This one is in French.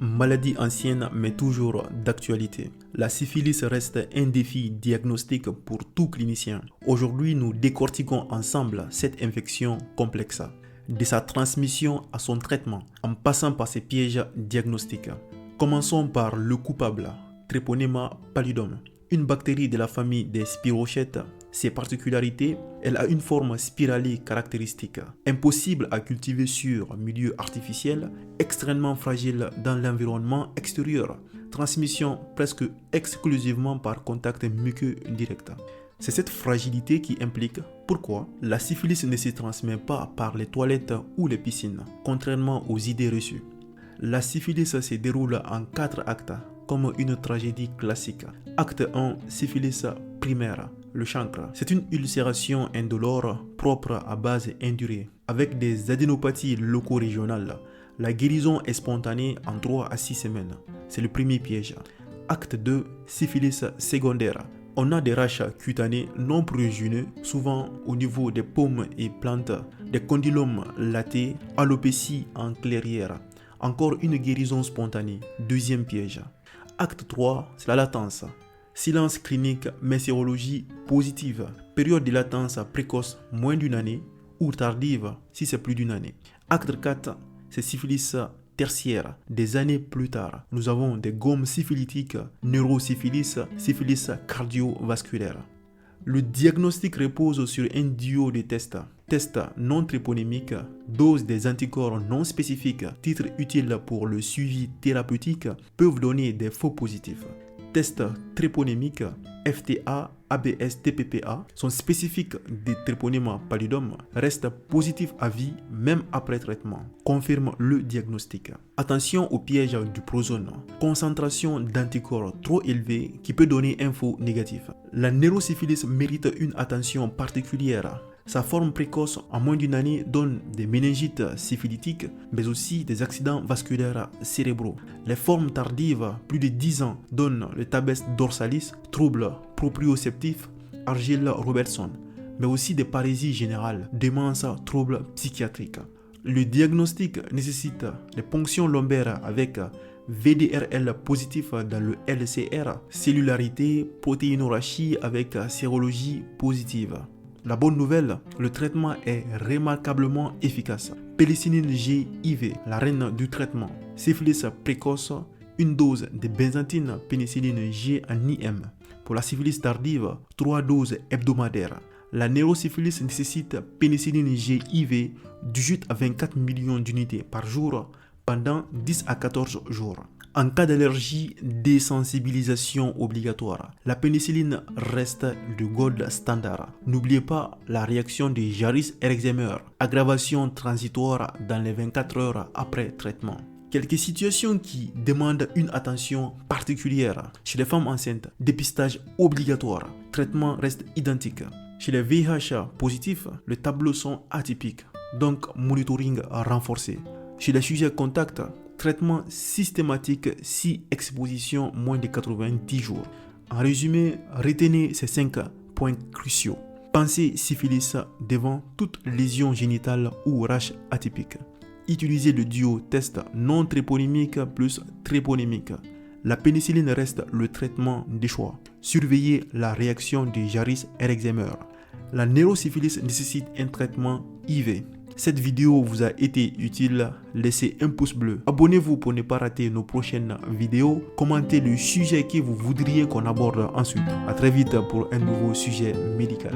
Maladie ancienne mais toujours d'actualité. La syphilis reste un défi diagnostique pour tout clinicien. Aujourd'hui, nous décortiquons ensemble cette infection complexe, de sa transmission à son traitement, en passant par ses pièges diagnostiques. Commençons par le coupable, Treponema pallidum. Une bactérie de la famille des spirochètes. Ses particularités, elle a une forme spiralée caractéristique, impossible à cultiver sur milieu artificiel, extrêmement fragile dans l'environnement extérieur, transmission presque exclusivement par contact muqueux direct. C'est cette fragilité qui implique pourquoi la syphilis ne se transmet pas par les toilettes ou les piscines, contrairement aux idées reçues. La syphilis se déroule en 4 actes, comme une tragédie classique. Acte 1, syphilis primaire. Le chancre, c'est une ulcération indolore propre à base indurée, avec des adénopathies loco-régionales. La guérison est spontanée en 3 à 6 semaines. C'est le premier piège. Acte 2, syphilis secondaire. On a des rachis cutanés non prurigineux, souvent au niveau des paumes et plantes, des condylomes latés, alopécie en clairière. Encore une guérison spontanée. Deuxième piège. Acte 3, c'est la latence. Silence clinique mais sérologie positive. Période de latence précoce moins d'une année ou tardive si c'est plus d'une année. Acte 4, c'est syphilis tertiaire. Des années plus tard, nous avons des gommes syphilitiques, neurosyphilis, syphilis cardiovasculaire. Le diagnostic repose sur un duo de tests. Tests non tréponémiques, dose des anticorps non spécifiques, titres utiles pour le suivi thérapeutique, peuvent donner des faux positifs. Tests tréponémiques, FTA, ABS, TPPA, sont spécifiques des Treponema pallidum, restent positifs à vie même après traitement, confirme le diagnostic. Attention au piège du prozone, concentration d'anticorps trop élevée qui peut donner un faux négatif. La neurosyphilis mérite une attention particulière. Sa forme précoce en moins d'une année donne des méningites syphilitiques, mais aussi des accidents vasculaires cérébraux. Les formes tardives, plus de 10 ans, donnent le tabes dorsalis, troubles proprioceptifs, Argyll-Robertson, mais aussi des parésies générales, démence, troubles psychiatriques. Le diagnostic nécessite des ponctions lombaires avec VDRL positif dans le LCR, cellularité, protéinorachie avec sérologie positive. La bonne nouvelle, le traitement est remarquablement efficace. Pénicilline G IV, la reine du traitement. Syphilis précoce, une dose de benzantine pénicilline G en IM. Pour la syphilis tardive, 3 doses hebdomadaires. La neurosyphilis nécessite pénicilline G IV 18 à 24 millions d'unités par jour pendant 10 à 14 jours. En cas d'allergie, désensibilisation obligatoire. La pénicilline reste le gold standard. N'oubliez pas la réaction de Jarvis-Herxheimer, aggravation transitoire dans les 24 heures après traitement. Quelques situations qui demandent une attention particulière. Chez les femmes enceintes, dépistage obligatoire. Traitement reste identique. Chez les VIH positifs, les tableaux sont atypiques, donc monitoring renforcé. Chez les sujets contacts, traitement systématique si exposition moins de 90 jours. En résumé, retenez ces 5 points cruciaux. Pensez syphilis devant toute lésion génitale ou rash atypique. Utilisez le duo test non tréponémique plus tréponémique. La pénicilline reste le traitement de choix. Surveillez la réaction de Jarvis-Herxheimer. La neurosyphilis nécessite un traitement IV. Cette vidéo vous a été utile, laissez un pouce bleu. Abonnez-vous pour ne pas rater nos prochaines vidéos. Commentez le sujet que vous voudriez qu'on aborde ensuite. À très vite pour un nouveau sujet médical.